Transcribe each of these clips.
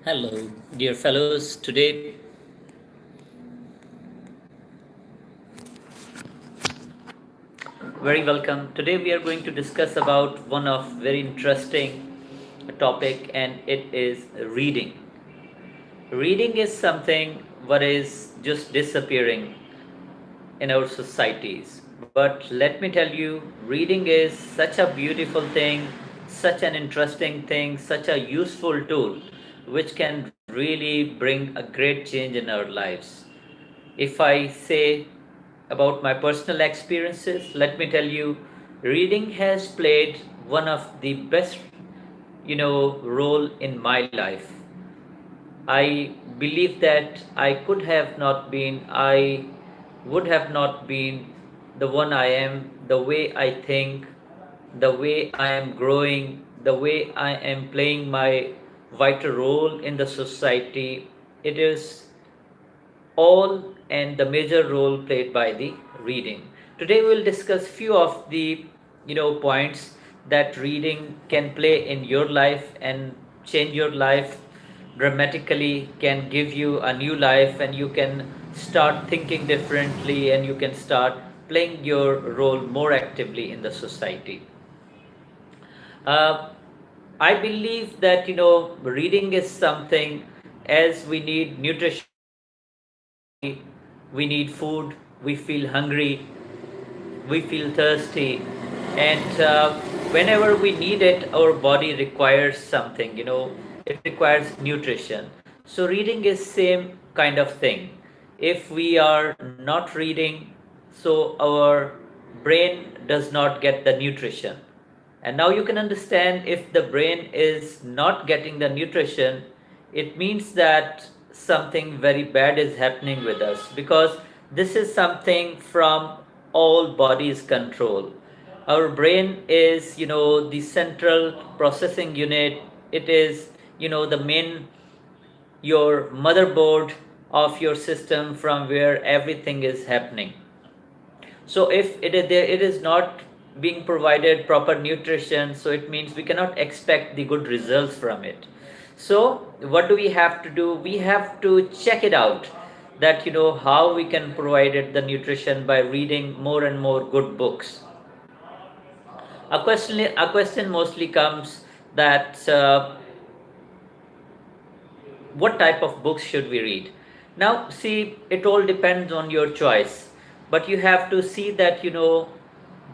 Hello, dear fellows. Today, very welcome. Today we are going to discuss about one of very interesting topic, and it is reading. Reading is something what is just disappearing in our societies. But let me tell you, reading is such a beautiful thing, such an interesting thing, such a useful tool which can really bring a great change in our lives. If I say about my personal experiences, let me tell you, reading has played one of the best, role in my life. I believe that I would have not been the one I am, the way I think, the way I am growing, the way I am playing my vital role in the society. It is all and the major role played by the reading. Today we'll discuss few of the points that reading can play in your life and change your life dramatically, can give you a new life, and you can start thinking differently, and you can start playing your role more actively in the society. uh, I believe that reading is something, as we need nutrition in our body, we need food, we feel hungry, we feel thirsty, and whenever we need it, our body requires something. It requires nutrition. So reading is same kind of thing. If we are not reading, so our brain does not get the nutrition. And now you can understand, if the brain is not getting the nutrition, it means that something very bad is happening with us, because this is something from all bodies control. Our brain is, the central processing unit. It is, the main, your motherboard of your system, from where everything is happening. So if it is not being provided proper nutrition, so it means we cannot expect the good results from it. So what do we have to do? We have to check it out, that how we can provide it the nutrition by reading more and more good books. A question mostly comes that, what type of books should we read? Now, see, it all depends on your choice, but you have to see that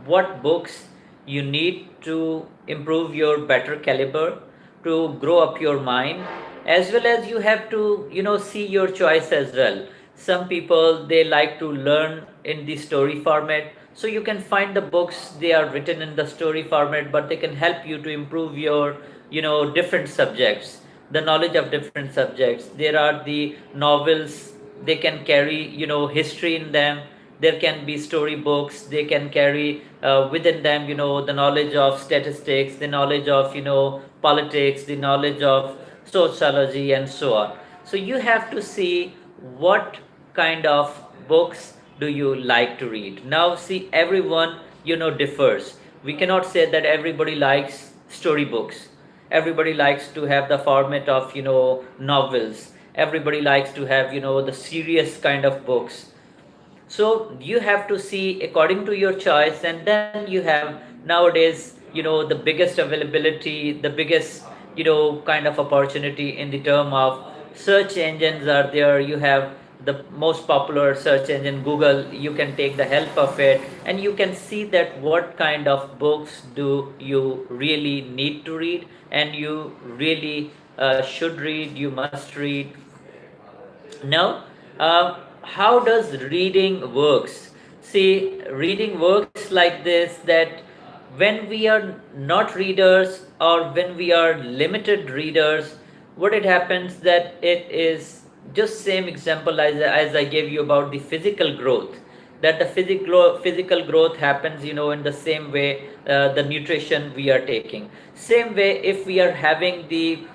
what books you need to improve your better caliber, to grow up your mind, as well as you have to see your choice as well. Some people, they like to learn in the story format, so you can find the books, they are written in the story format, but they can help you to improve your different subjects, the knowledge of different subjects. There are the novels, they can carry history in them. There can be story books, they can carry within them the knowledge of statistics, the knowledge of politics, the knowledge of sociology, and so on. So you have to see what kind of books do you like to read. Now, see, everyone differs. We cannot say that everybody likes story books, everybody likes to have the format of novels, everybody likes to have the serious kind of books. So you have to see according to your choice, and then you have nowadays the biggest availability, the biggest kind of opportunity in the term of search engines are there. You have the most popular search engine, Google. You can take the help of it, and you can see that what kind of books do you really need to read, and you really should read, you must read. Now, how does reading works? See, reading works like this, that when we are not readers, or when we are limited readers, what it happens that it is just same example as I gave you about the physical growth, that the physical growth happens in the same way, the nutrition we are taking. Same way, if we are having the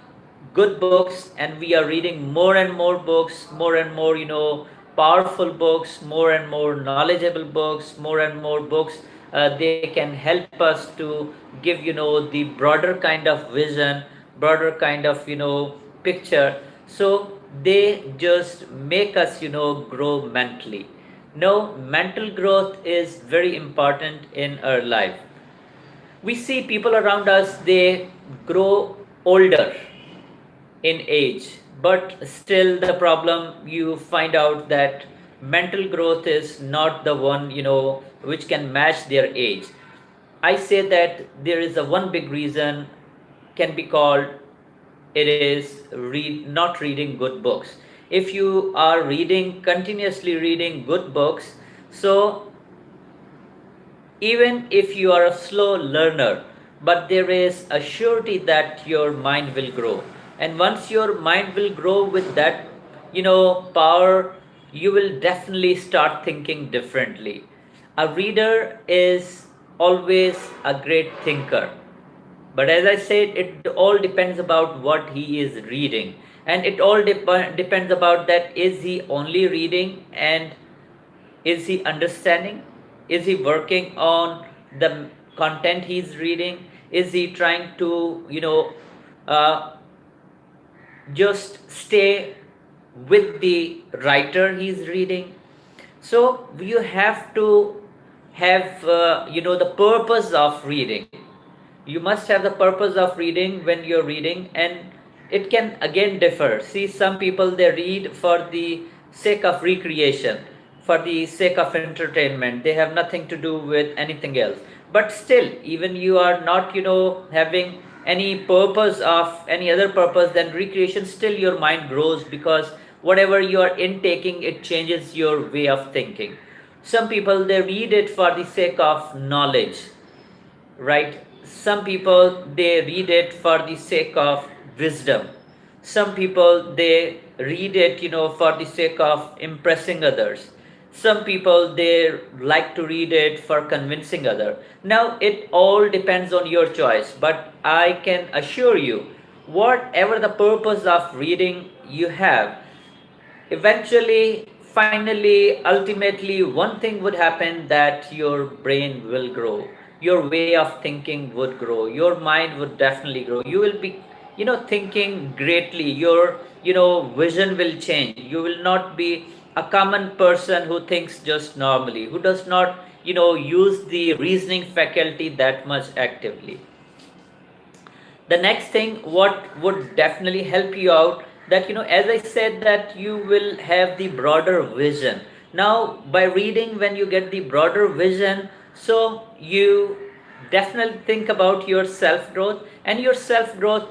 good books, and we are reading more and more books, more and more powerful books, more and more knowledgeable books, more and more books, they can help us to give the broader kind of vision, broader kind of picture, so they just make us grow mentally. No, mental growth is very important in our life. We see people around us, they grow older in age, but still the problem, you find out that mental growth is not the one which can match their age. I say that there is a one big reason, can be called, it is not reading good books. If you are continuously reading good books, so even if you are a slow learner, but there is a surety that your mind will grow. And once your mind will grow with that power, you will definitely start thinking differently. A reader is always a great thinker, but as I said, it all depends about what he is reading, and it all depends about that, is he only reading, and is he understanding? Is he working on the content he's reading? Is he trying to, uh, just stay with the writer he's reading? So you have to have, the purpose of reading. You must have the purpose of reading when you're reading, and it can again differ. See, some people, they read for the sake of recreation, for the sake of entertainment. They have nothing to do with anything else. But still, even you are not having any purpose of any other purpose than recreation, still your mind grows, because whatever you are intaking, it changes your way of thinking. Some people, they read it for the sake of knowledge, right? Some people, they read it for the sake of wisdom. Some people, they read it for the sake of impressing others. Some people, they like to read it for convincing other. Now it all depends on your choice, but I can assure you, whatever the purpose of reading you have, eventually, finally, ultimately, one thing would happen, that your brain will grow, your way of thinking would grow, your mind would definitely grow. You will be thinking greatly. Your vision will change. You will not be a common person who thinks just normally, who does not use the reasoning faculty that much actively. The next thing, what would definitely help you out, that as I said, that you will have the broader vision. Now by reading, when you get the broader vision, so you definitely think about your self growth, and your self growth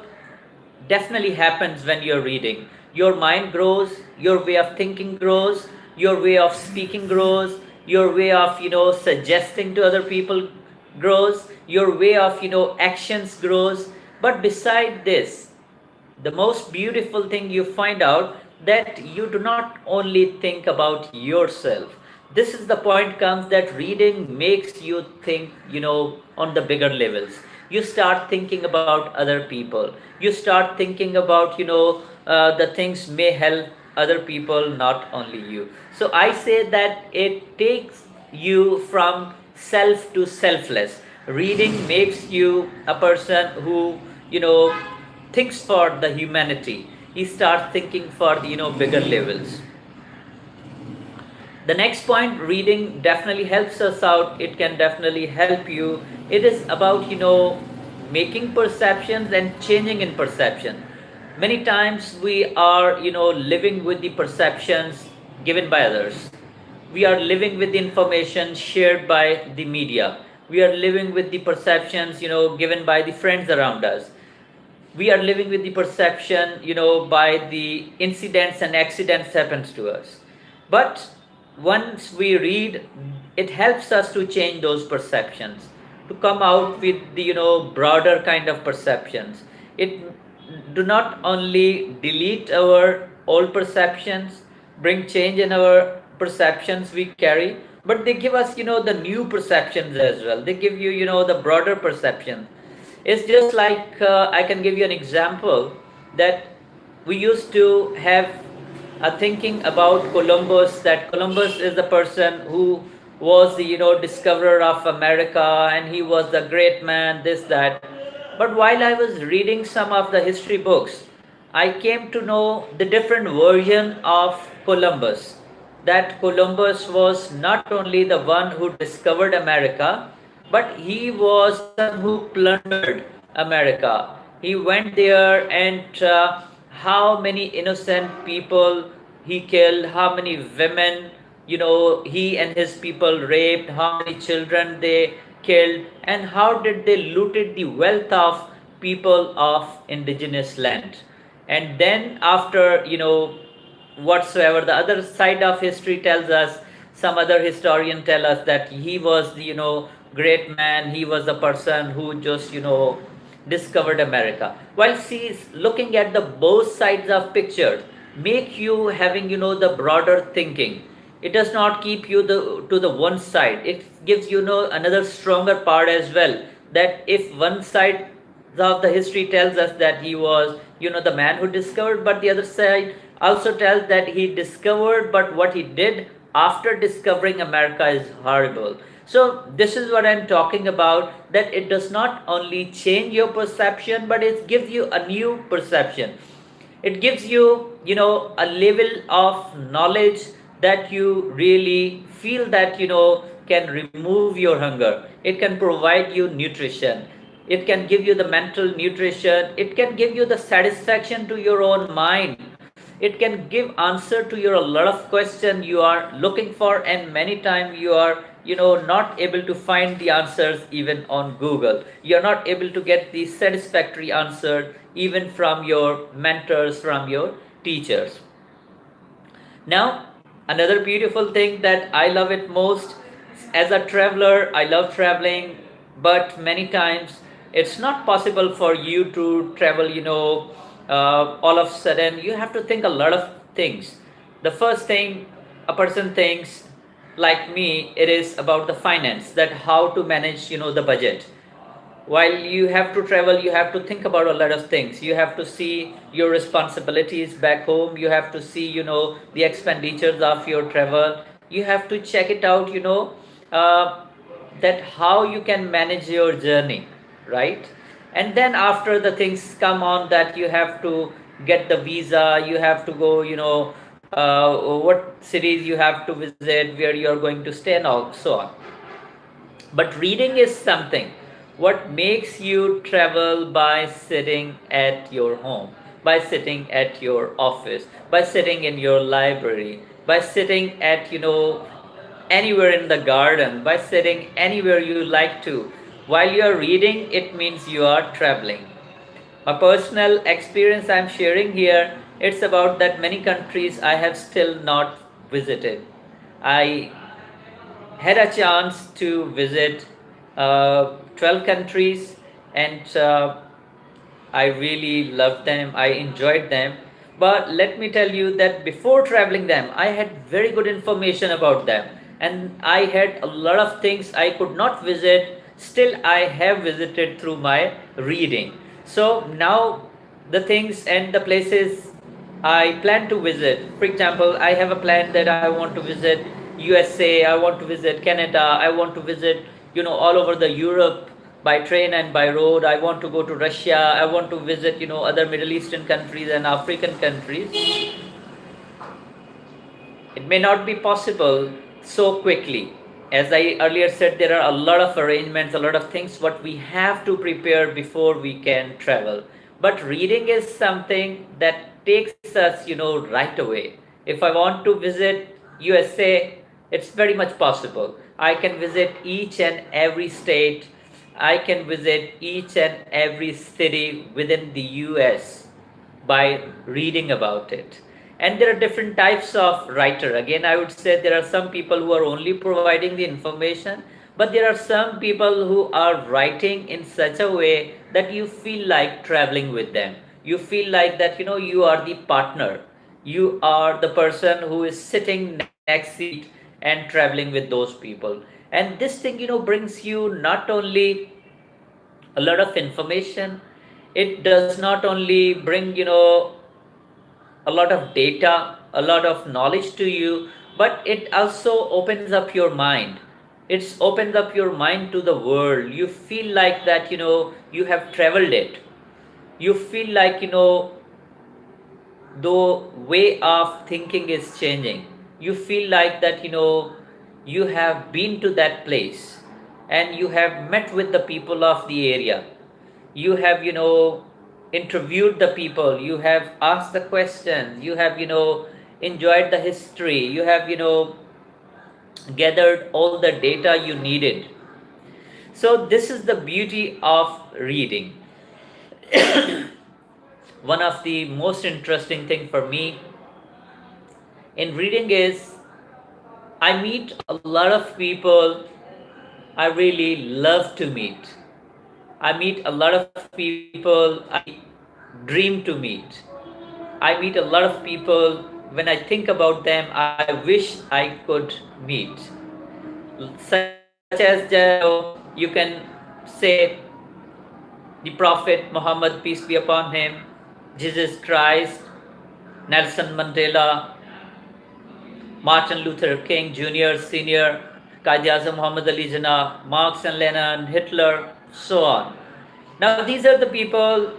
definitely happens when you're reading. Your mind grows, your way of thinking grows, your way of speaking grows, your way of suggesting to other people grows, your way of actions grows. But beside this, the most beautiful thing, you find out that you do not only think about yourself. This is the point comes, that reading makes you think on the bigger levels. You start thinking about other people. You start thinking about the things may help other people, not only you. So I say that it takes you from self to selfless. Reading makes you a person who you know thinks for the humanity. He starts thinking for the bigger levels. The next point, reading definitely helps us out. It can definitely help you. It is about making perceptions and changing in perception. Many times we are living with the perceptions given by others. We are living with the information shared by the media. We are living with the perceptions given by the friends around us. We are living with the perception by the incidents and accidents happens to us. But once we read, it helps us to change those perceptions, to come out with the broader kind of perceptions. It do not only delete our old perceptions, bring change in our perceptions we carry, but they give us the new perceptions as well. They give you the broader perception. It's just like I can give you an example, that we used to have a thinking about Columbus, that Columbus is the person who was the discoverer of America, and he was the great man, this that. But while I was reading some of the history books, I came to know the different version of Columbus. That Columbus was not only the one who discovered America, but he was the one who plundered America. He went there, and how many innocent people he killed, how many women, he and his people raped, how many children they killed, and how did they looted the wealth of people of indigenous land. And then after, whatsoever the other side of history tells us, some other historian tell us that he was the, great man, he was the person who just, discovered America. While see, looking at the both sides of pictures make you having, the broader thinking. It does not keep you to the one side. It gives, another stronger part as well, that if one side of the history tells us that he was, the man who discovered, but the other side also tells that he discovered, but what he did after discovering America is horrible. So this is what I'm talking about, that it does not only change your perception, but it gives you a new perception. It gives you, a level of knowledge that you really feel that, can remove your hunger. It can provide you nutrition. It can give you the mental nutrition. It can give you the satisfaction to your own mind. It can give answer to your a lot of question you are looking for, and many times you are, not able to find the answers even on Google. You are not able to get the satisfactory answer even from your mentors, from your teachers. Now, another beautiful thing that I love it most, as a traveler, I love traveling, but many times it's not possible for you to travel, all of a sudden. You have to think a lot of things. The first thing a person thinks, like me, it is about the finance, that how to manage, the budget. While you have to travel, you have to think about a lot of things. You have to see your responsibilities back home. You have to see, the expenditures of your travel. You have to check it out, uh, that how you can manage your journey, right? And then after the things come on, that you have to get the visa, you have to go, what cities you have to visit, where you are going to stay, and all so on. But reading is something what makes you travel by sitting at your home, by sitting at your office, by sitting in your library, by sitting at, anywhere in the garden, by sitting anywhere you like to. While you are reading, it means you are traveling. My personal experience I'm sharing here, it's about that many countries I have still not visited. I had a chance to visit 12 countries, and I really loved them. I enjoyed them. But let me tell you that before traveling them, I had very good information about them. And I had a lot of things I could not visit. Still, I have visited through my reading. So now the things and the places I plan to visit. For example, I have a plan that I want to visit USA, I want to visit Canada, I want to visit, all over the Europe by train and by road. I want to go to Russia. I want to visit, other Middle Eastern countries and African countries. It may not be possible so quickly. As I earlier said, there are a lot of arrangements, a lot of things what we have to prepare before we can travel. But reading is something that takes us, right away. If I want to visit USA, it's very much possible. I can visit each and every state. I can visit each and every city within the US by reading about it. And there are different types of writer. Again, I would say there are some people who are only providing the information, but there are some people who are writing in such a way that you feel like traveling with them. You feel like that, you are the partner. You are the person who is sitting next seat and traveling with those people. And this thing, brings you not only a lot of information, it does not only bring, a lot of data, a lot of knowledge to you, but it also opens up your mind. It's opens up your mind to the world. You feel like that, you have traveled it. You feel like, the way of thinking is changing. You feel like that, you have been to that place and you have met with the people of the area. You have, interviewed the people, you have asked the questions, you have, enjoyed the history, you have, gathered all the data you needed. So this is the beauty of reading. One of the most interesting thing for me in reading is I meet a lot of people I really love to meet. I meet a lot of people I dream to meet. I meet a lot of people when I think about them I wish I could meet. Such as you can say the Prophet Muhammad, peace be upon him, Jesus Christ, Nelson Mandela, Martin Luther King Jr., Sr., Qaid-e-Azam Muhammad Ali Jinnah, Marx and Lenin, Hitler, so on. Now these are the people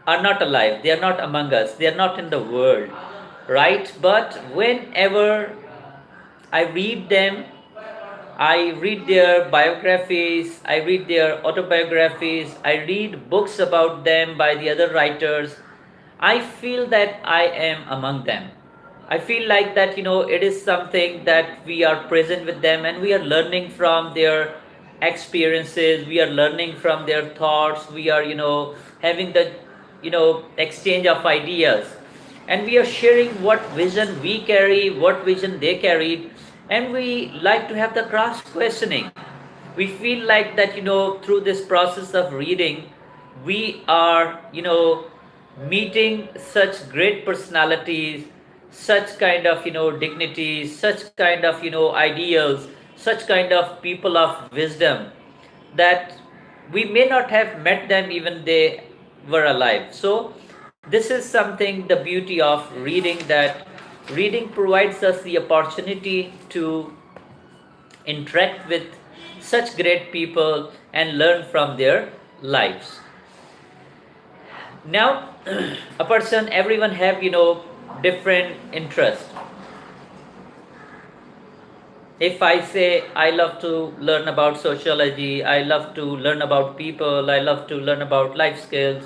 are not alive, they are not among us, they are not in the world, right? But whenever I read them, I read their biographies, I read their autobiographies, I read books about them by the other writers, I feel that I am among them. I feel like that, it is something that we are present with them and we are learning from their experiences, we are learning from their thoughts, we are, having the, exchange of ideas. And we are sharing what vision we carry, what vision they carried, and we like to have the cross questioning. We feel like that, through this process of reading, we are, meeting such great personalities, such kind of, dignities, such kind of, ideals, such kind of people of wisdom that we may not have met them even they were alive. So this is something, the beauty of reading, that reading provides us the opportunity to interact with such great people and learn from their lives. Now a person, everyone have, different interests. If I say I love to learn about sociology, I love to learn about people, I love to learn about life skills,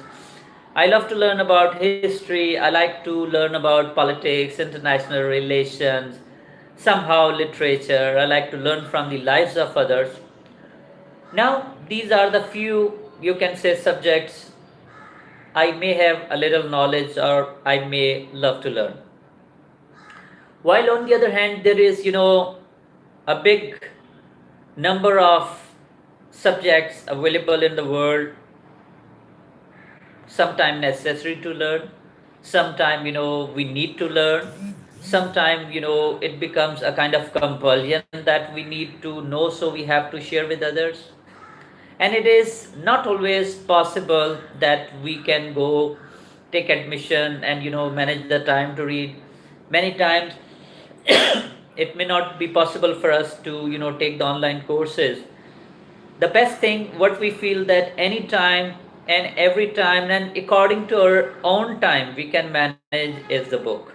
I love to learn about history, I like to learn about politics, international relations, somehow literature, I like to learn from the lives of others. Now these are the few, you can say, subjects I may have a little knowledge or I may love to learn. While on the other hand, there is, a big number of subjects available in the world, sometime necessary to learn, sometime, we need to learn, sometime, it becomes a kind of compulsion that we need to know, so we have to share with others. And it is not always possible that we can go take admission and, manage the time to read. Many times it may not be possible for us to, take the online courses. The best thing what we feel, that any time and every time and according to our own time we can manage, is the book.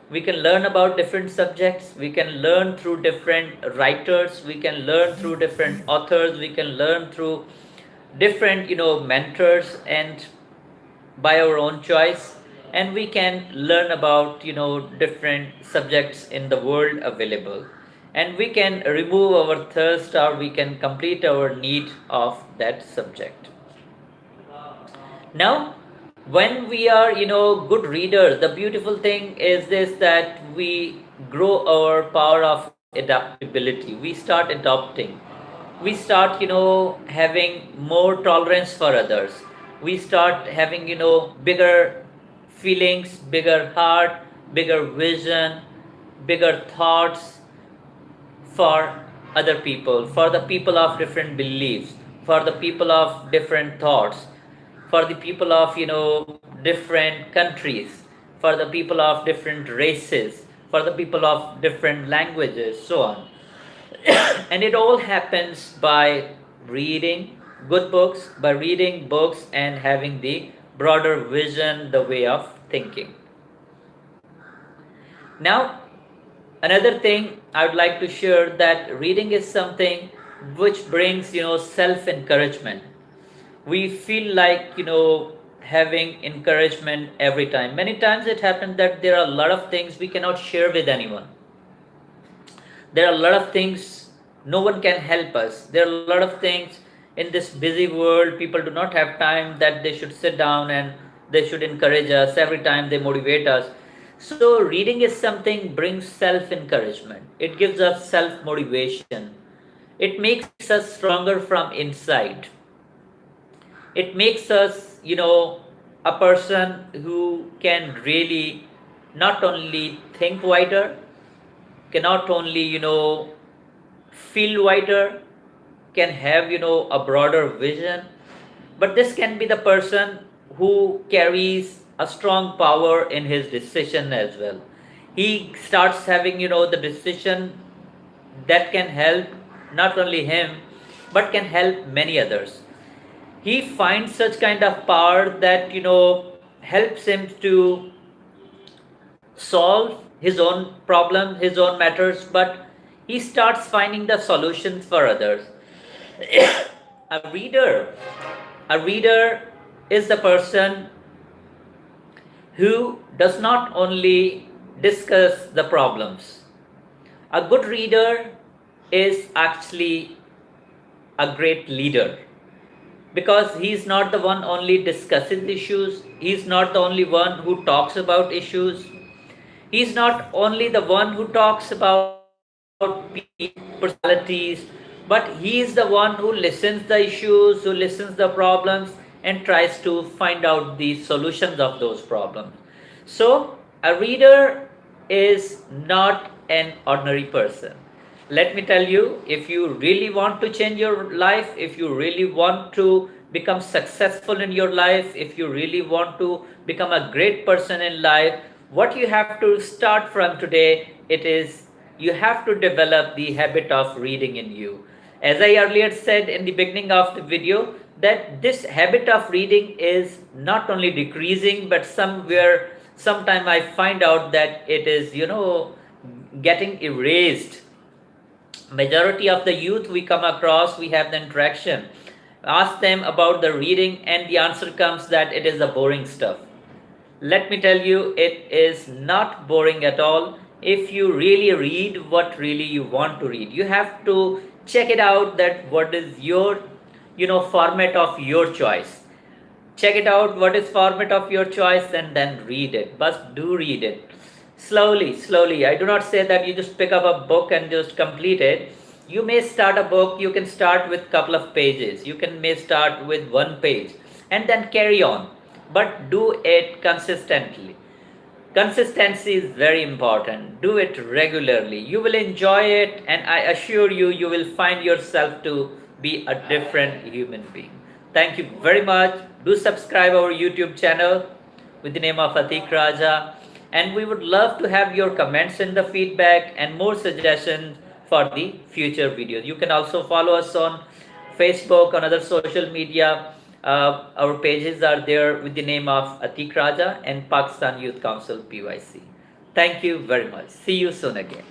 We can learn about different subjects, we can learn through different writers, we can learn through different authors, we can learn through different, mentors, and by our own choice. And we can learn about, different subjects in the world available, and we can remove our thirst, or we can complete our need of that subject. Now when we are, good readers, the beautiful thing is this, that we grow our power of adaptability, we start adopting, we start, having more tolerance for others, we start having, bigger feelings, bigger heart, bigger vision, bigger thoughts for other people, for the people of different beliefs, for the people of different thoughts, for the people of, different countries, for the people of different races, for the people of different languages, so on. And it all happens by reading good books, by reading books and having the broader vision, the way of thinking. Now, another thing I would like to share, that reading is something which brings, self encouragement. We feel like, having encouragement every time. Many times it happens that there are a lot of things we cannot share with anyone. There are a lot of things no one can help us. There are a lot of things in this busy world, people do not have time that they should sit down and they should encourage us every time, they motivate us. So reading is something brings self encouragement. It gives us self motivation. It makes us stronger from inside. It makes us, a person who can really not only think wider, cannot only, feel wider, can have, a broader vision, but this can be the person who carries a strong power in his decision as well. He starts having, the decision that can help not only him but can help many others. He finds such kind of power that, helps him to solve his own problem, his own matters, but he starts finding the solutions for others. a reader, a reader is the person who does not only discuss the problems. A good reader is actually a great leader, because he's not the one only discussing issues, he's not the only one who talks about issues, he's not only the one who talks about personalities, but he is the one who listens the issues, who listens the problems, and tries to find out the solutions of those problems. So a reader is not an ordinary person. Let me tell you, if you really want to change your life, if you really want to become successful in your life, if you really want to become a great person in life, what you have to start from today, it is you have to develop the habit of reading in you. As I earlier said in the beginning of the video, that this habit of reading is not only decreasing, but sometime I find out that it is, getting erased. Majority of the youth we come across, we have the interaction, ask them about the reading, and the answer comes that it is the boring stuff. Let me tell you, it is not boring at all. If you really read what really you want to read, you have to check it out, that what is your, format of your choice. Check it out what is format of your choice, and then read it. But do read it slowly. I do not say that you just pick up a book and just complete it. You may start a book, you can start with couple of pages, you can may start with one page, and then carry on, but do it consistently. Consistency is very important. Do it regularly. You will enjoy it, and I assure you, you will find yourself to be a different human being. Thank you very much. Do subscribe our YouTube channel with the name of Atiq Raja, and we would love to have your comments and the feedback and more suggestions for the future videos. You can also follow us on Facebook, on other social media. Our pages are there with the name of Atiq Raja and Pakistan Youth Council PYC. Thank you very much. See you soon again.